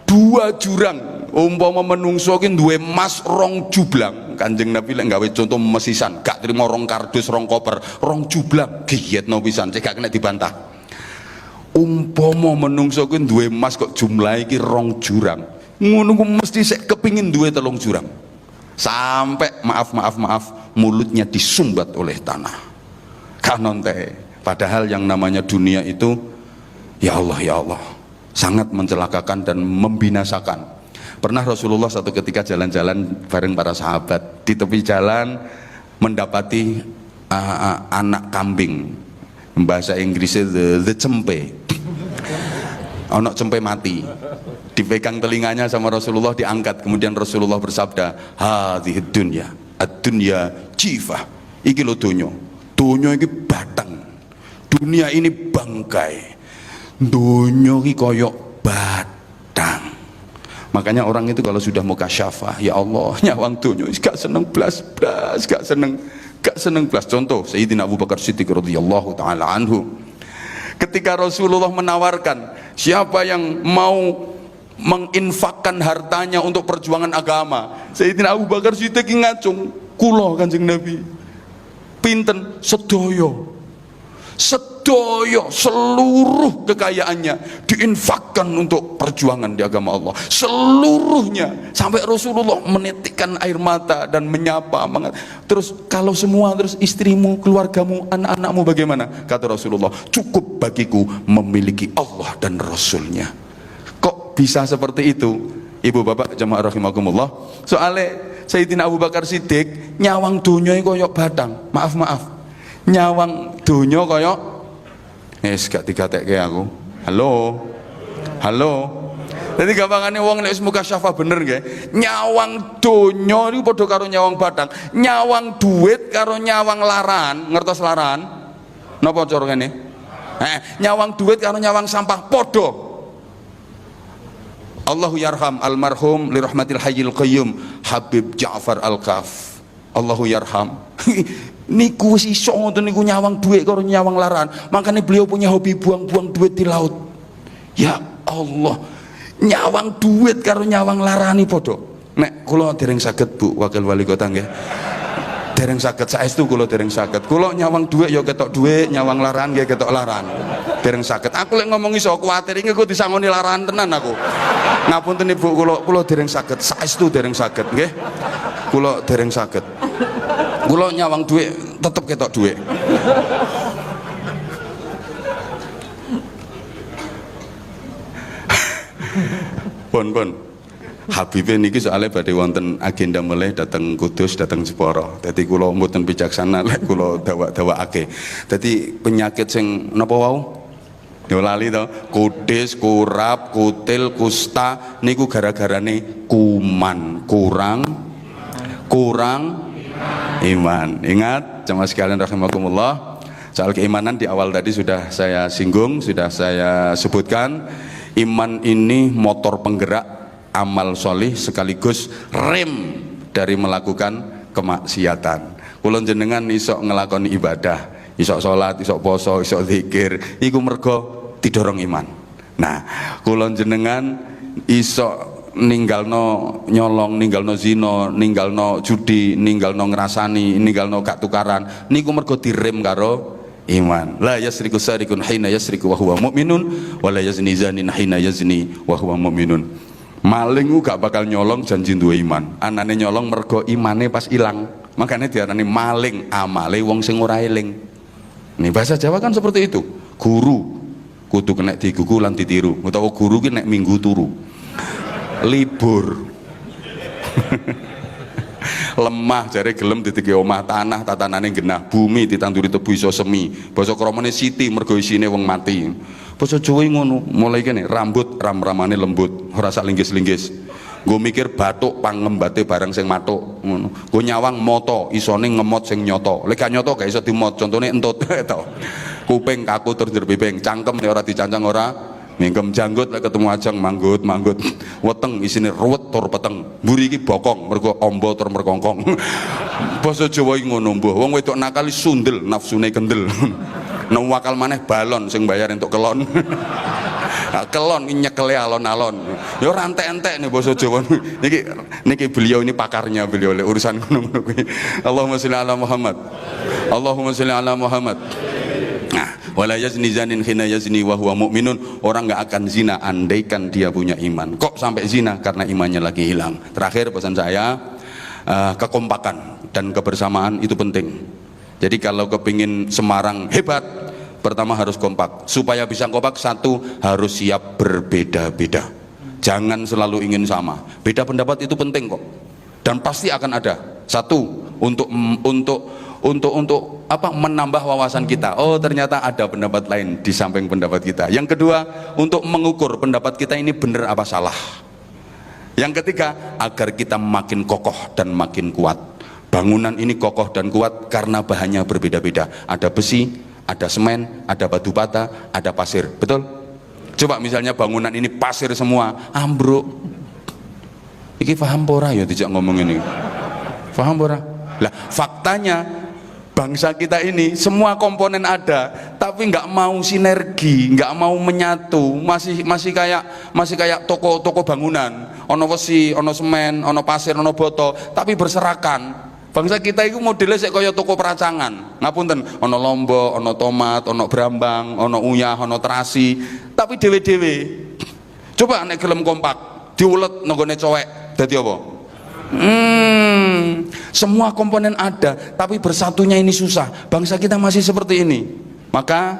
2 jurang, umpama menungso ki duwe emas 2 jublang, jublang. Kanjeng Nabi lek gawe contoh mesisan, gak trimo rong kardus, rong koper, rong jublang, giyetno pisan, cek gak kena dibantah. Umpama menungso kuwi duwe emas kok jumlahe iki rong jurang, ngono ku mesti sik kepingin duwe 3 jurang. Sampai maaf mulutnya disumbat oleh tanah. Kanon teh. Padahal yang namanya dunia itu ya Allah sangat mencelakakan dan membinasakan. Pernah Rasulullah satu ketika jalan-jalan bareng para sahabat, di tepi jalan mendapati anak kambing, bahasa Inggrisnya the cempe. Anak cempe mati, dipegang telinganya sama Rasulullah, diangkat, kemudian Rasulullah bersabda, hadhihi dunya, ad-dunya jifah, iki lho donya iki batang, dunia ini bangkai, donya iki koyok batang. Makanya orang itu kalau sudah mukasyafah, ya Allah nyawang donya gak seneng blas, gak seneng blas. Contoh Sayyidina Abu Bakar Siddiq radhiyallahu taala anhu, ketika Rasulullah menawarkan siapa yang mau menginfakkan hartanya untuk perjuangan agama, Sayyidina Abu Bakar Siddiq ngacung, kula Kanjeng Nabi pinten sedoyo seluruh kekayaannya diinfakkan untuk perjuangan di agama Allah, seluruhnya, sampai Rasulullah menitikkan air mata dan menyapa. Terus kalau semua, terus istrimu, keluargamu, anak-anakmu bagaimana? Kata Rasulullah, cukup bagiku memiliki Allah dan Rasulnya. Kok bisa seperti itu ibu bapak jamaah rahimakumullah? Soalnya Sayyidina Abu Bakar Siddiq nyawang dunya koyok batang, maaf nyawang donya kaya gak digatekke aku. Halo. Jadi gampangane wong nek wis mukasyafah bener nggih, nyawang donya niku padha karo nyawang batang, nyawang duit karo nyawang laran, ngertos laran? Napa cara ngene? Nyawang duit karo nyawang sampah padha. Allahu yarham almarhum li rahmatil hayyil qayyum Habib Ja'far Al-Kaf. Allahu yarham. Niku wis iso ngoten niku nyawang duit karo nyawang laran. Makanya beliau punya hobi buang-buang duit di laut. Ya Allah, nyawang duit karo nyawang larani padha. Nek kula dereng saged Bu Wakil Wali Kota nggih. Dereng saged, saestu kula dereng saged. Kula nyawang duit ya ketok duit, nyawang laran nggih ketok laran. Dereng saged. Aku lek ngomong iso kuwatir iki kok disangoni laran tenan aku. Ngapunten Ibu, kula dereng saged, saestu dereng saged nggih. Kula dereng saged. Kula nyawang duit tetep ketok duit. Pun Habibie niki soalnya badhe wonten agenda meleh dateng Kudus, dateng Jepara. Dadi kula mboten bijaksana lek kula dawak-dawakake. Dadi penyakit sing napa wau? Yo lali to. Kudis, kurap, kutil, kusta niku gara-garane kuman, kurang iman. Ingat jemaah sekalian rahimakumullah, soal keimanan di awal tadi sudah saya singgung, sudah saya sebutkan. Iman ini motor penggerak amal solih sekaligus rem dari melakukan kemaksiatan. Kula jenengan iso ngelakoni ibadah, iso sholat, iso poso, iso zikir, iku mergo didorong iman. Nah, kula jenengan iso ninggalno nyolong, ninggalno zina, ninggalno judi, ninggalno ngrasani, ninggalno gak tukaran, niku mergo direm karo iman. La yasriku sarikun hina yasriku wa huwa mu'minun wa la yazni zanin hina yazni wa huwa mu'minun. Maling gak bakal nyolong janji duwe iman. Anane nyolong mergo imane pas ilang. Makanya diarani maling, amale wong sing ora eling. Nih bahasa Jawa kan seperti itu. Guru kudu kena digugu lan ditiru. Utawa guru ki nek minggu turu. Libur. Lemah jare gelem ditiki omah, tanah tatanane genah, bumi ditanduri tebu iso semi. Basa kramane siti mergo isine wong mati. Basa Jawa ngono, mulai kene rambut ram-ramane lembut, ora sak linggis-linggis. Nggo mikir bathuk pangembate barang sing mathuk ngono. Nggo nyawang moto, isone ngemot sing nyoto. Lek gak nyoto gak iso dimot, contone entut to. Kuping kaku tur njero piping, cangkem nek ora dicancang ora mingkem, janggut lek ketemu ajang manggut, weteng isine ruwet tur peteng, mburi iki bokong mergo amba tur merkongkong. Basa Jawa iki ngono mbuh, wong wedok nakal sundel nafsune kendel. Nang wakal maneh balon sing bayar entuk kelon. kelon nyekele alon-alon. Yo rantek-entek nih basa Jawa. Niki beliau ini pakarnya beliau oleh urusan ngono-ngono kuwi. Allahumma sholli ala Muhammad. Allahumma sholli ala Muhammad. Nah, wala yazni zanin khina yazni wa huwa mu'minun. Orang nggak akan zina andaikan dia punya iman. Kok sampai zina? Karena imannya lagi hilang. Terakhir pesan saya, kekompakan dan kebersamaan itu penting. Jadi kalau kepingin Semarang hebat, pertama harus kompak. Supaya bisa kompak, satu harus siap berbeda-beda. Jangan selalu ingin sama. Beda pendapat itu penting kok. Dan pasti akan ada. Satu, untuk apa, menambah wawasan kita. Oh, ternyata ada pendapat lain di samping pendapat kita. Yang kedua, untuk mengukur pendapat kita ini benar apa salah. Yang ketiga, agar kita makin kokoh dan makin kuat. Bangunan ini kokoh dan kuat karena bahannya berbeda-beda. Ada besi, ada semen, ada batu bata, ada pasir. Betul? Coba misalnya bangunan ini pasir semua, ambruk. Iki paham pora ya tidak ngomong ini. Paham pora? Lah, faktanya bangsa kita ini semua komponen ada, tapi nggak mau sinergi, nggak mau menyatu, masih kayak toko bangunan, ono besi, ono semen, ono pasir, ono boto, tapi berserakan. Bangsa kita itu modelnya kayak kaya toko peracangan. Ngapunten, ono lombok, ono tomat, ono brambang, ono uyah, ono terasi, tapi dewe-dewe. Coba nek gelem kompak, diulet nenggone cowek, dadi apa? Semua komponen ada, tapi bersatunya ini susah. Bangsa kita masih seperti ini. Maka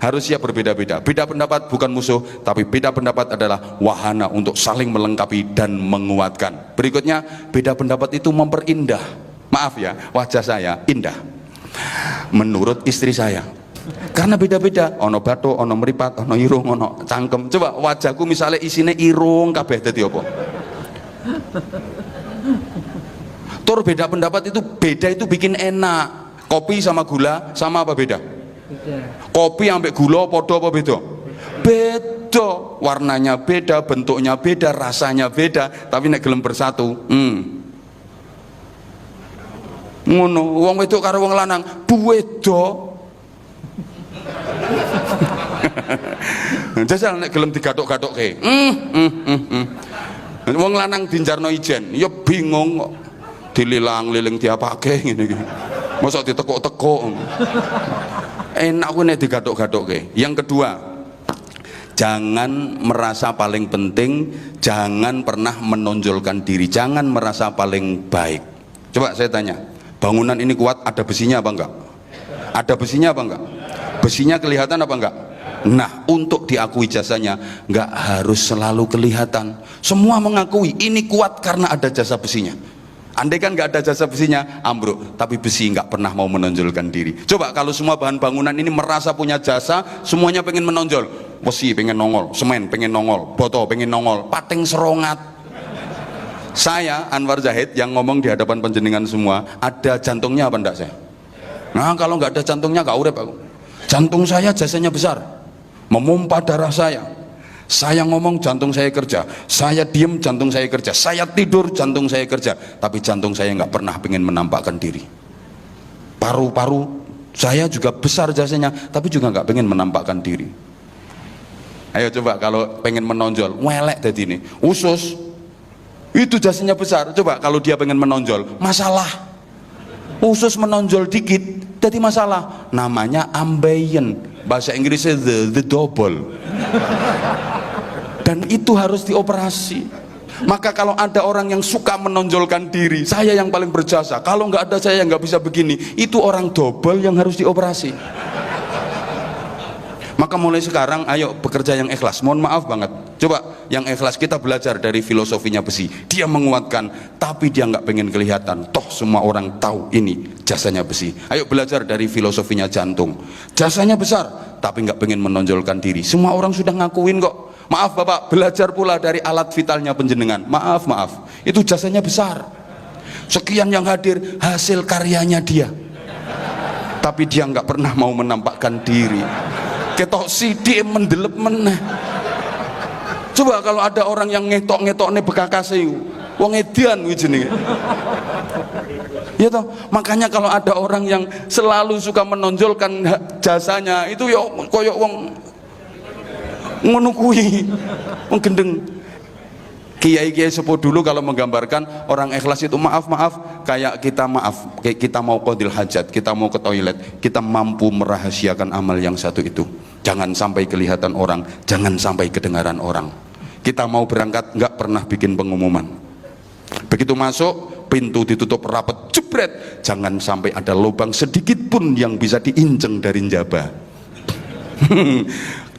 harus siap berbeda-beda. Beda pendapat bukan musuh, tapi beda pendapat adalah wahana untuk saling melengkapi dan menguatkan. Berikutnya, beda pendapat itu memperindah. Maaf ya, wajah saya indah menurut istri saya. Karena beda-beda, ono bathuk, ono mripat, ono irung, ono cangkem. Coba wajahku misalnya isine irung kabeh dadi apa? Tur beda pendapat itu, beda itu bikin enak. Kopi sama gula sama apa beda? Kopi ambek gula podo apa beda? Beda, warnanya beda, bentuknya beda, rasanya beda, tapi nek gelem bersatu, ngono, wong wedok karo wong lanang beda. Jajal nek gelem digathuk-gathukke. Wong lanang dinjarno ijen, ya bingung kok. Dililang-liling diapake ngene iki. Mosok ditekuk-tekuk. Enak ku nek digathuk-gathukke. Yang kedua, jangan merasa paling penting, jangan pernah menonjolkan diri, jangan merasa paling baik. Coba saya tanya, bangunan ini kuat, ada besinya apa enggak? Ada besinya apa enggak? Besinya kelihatan apa enggak? Nah, untuk diakui jasanya enggak harus selalu kelihatan. Semua mengakui ini kuat karena ada jasa besinya. Andai kan nggak ada jasa besinya, ambruk. Tapi besi nggak pernah mau menonjolkan diri. Coba kalau semua bahan bangunan ini merasa punya jasa, semuanya pengen menonjol. Besi pengen nongol, semen pengen nongol, boto pengen nongol, pating serongat. Saya Anwar Zahid yang ngomong di hadapan panjenengan semua, ada jantungnya apa enggak saya? Nah, kalau nggak ada jantungnya nggak urip aku. Jantung saya jasanya besar, memompa darah saya. Saya ngomong jantung saya kerja, saya diem jantung saya kerja, saya tidur jantung saya kerja, tapi jantung saya nggak pernah pengen menampakkan diri. Paru-paru saya juga besar jasanya, tapi juga nggak pengen menampakkan diri. Ayo coba kalau pengen menonjol, welek tadi ini, usus itu jasanya besar. Coba kalau dia pengen menonjol, masalah. Usus menonjol dikit, jadi masalah. Namanya ambeien, bahasa Inggrisnya the double. Dan itu harus dioperasi. Maka kalau ada orang yang suka menonjolkan diri, saya yang paling berjasa, kalau nggak ada saya nggak bisa begini, itu orang double yang harus dioperasi. Maka mulai sekarang ayo bekerja yang ikhlas. Mohon maaf banget, coba yang ikhlas kita belajar dari filosofinya besi. Dia menguatkan tapi dia nggak pengen kelihatan, toh semua orang tahu ini jasanya besi. Ayo belajar dari filosofinya jantung, jasanya besar tapi nggak pengen menonjolkan diri. Semua orang sudah ngakuin kok. Maaf Bapak, belajar pula dari alat vitalnya panjenengan. Maaf, itu jasanya besar. Sekian yang hadir hasil karyanya dia, tapi dia nggak pernah mau menampakkan diri. Ketok sidik mendelep meneh. Coba kalau ada orang yang ngetok-ngetokne bekakase wong edian kuwi jenenge. Ya toh, makanya kalau ada orang yang selalu suka menonjolkan jasanya itu ya koyok wong Ngono kuwi. Wong gendeng. Kiai-kiai sepuh dulu kalau menggambarkan orang ikhlas itu maaf kayak kita mau qadil hajat, kita mau ke toilet, kita mampu merahasiakan amal yang satu itu, jangan sampai kelihatan orang, jangan sampai kedengaran orang. Kita mau berangkat nggak pernah bikin pengumuman, begitu masuk pintu ditutup rapat jebret, jangan sampai ada lubang sedikit pun yang bisa diinjeng dari njaba.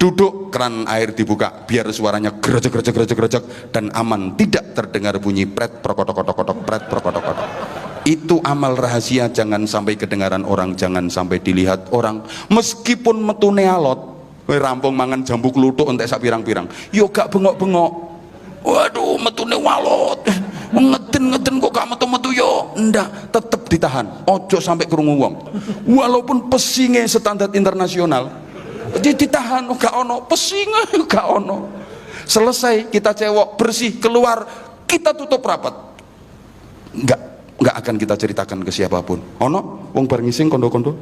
Duduk, keran air dibuka biar suaranya gerejek dan aman, tidak terdengar bunyi pret prokotok pret prokotok. Itu amal rahasia, jangan sampai kedengaran orang, jangan sampai dilihat orang. Meskipun metune alot, kowe rampung mangan jambu kluthuk entek sak pirang-pirang, yo gak bengok-bengok. Waduh, metune walot. Ngeden kok gak metu-metu yo. Ndak, tetep ditahan. Ojo sampai krungu wong. Walaupun pesinge standar internasional, ditahan, gak ono pesinge, gak ono. Selesai kita cewek bersih keluar, kita tutup rapat. Nggak akan kita ceritakan ke siapapun. Ono wong bar ngising kondo-kondo.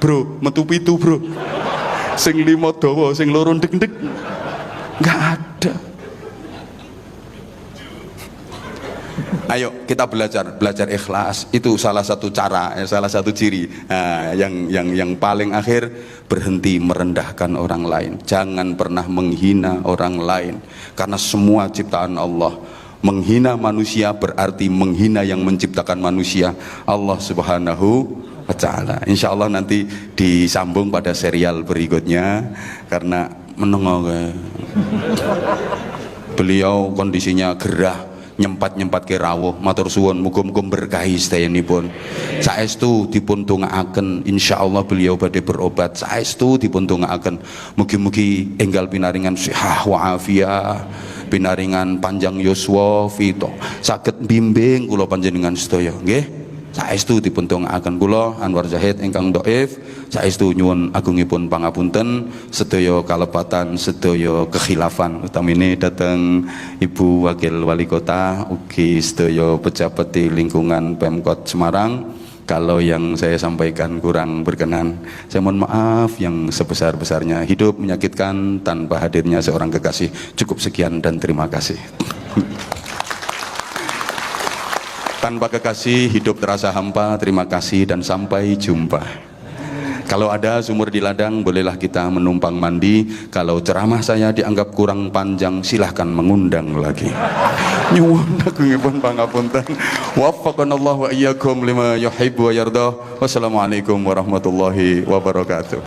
Bro, metu pitu, bro. Sing limo dawa, sing loro ndek-ndek. Nggak ada. Ayo kita belajar ikhlas. Itu salah satu cara, salah satu ciri. Nah, yang paling akhir, berhenti merendahkan orang lain. Jangan pernah menghina orang lain, karena semua ciptaan Allah. Menghina manusia berarti menghina yang menciptakan manusia, Allah Subhanahu wa Ta'ala. Insya Allah nanti disambung pada serial berikutnya, karena menengok beliau kondisinya gerah, nyempat ke rawuh. Matur suwun, muga-muga berkahi sedayanipun. Saestu dipun tungaaken, insyaallah beliau badhe berobat. Saestu dipun tungaaken, mugi-mugi enggal pinaringan sihah wa afiyah, pinaringan panjang yuswa fito, saged bimbing kula panjenengan sedaya nggih. Saestu dipun tungaaken kula Anwar Zahid ingkang dhaif, saestu nyuwun agungipun pangapunten sedaya kalepatan, sedaya kekhilafan, utamine dhateng Ibu Wakil Wali Kota ugi sedaya pejabat di lingkungan Pemkot Semarang. Kalau yang saya sampaikan kurang berkenan, saya mohon maaf yang sebesar-besarnya. Hidup menyakitkan tanpa hadirnya seorang kekasih. Cukup sekian dan terima kasih. Tanpa kekasih hidup terasa hampa. Terima kasih dan sampai jumpa. Kalau ada sumur di ladang, bolehlah kita menumpang mandi. Kalau ceramah saya dianggap kurang panjang, silahkan mengundang lagi. Nyuwun agungipun pangapunten. Waffaqanallahu wa iyyakum lima yuhibbu wa yardah. Wassalamualaikum warahmatullahi wabarakatuh.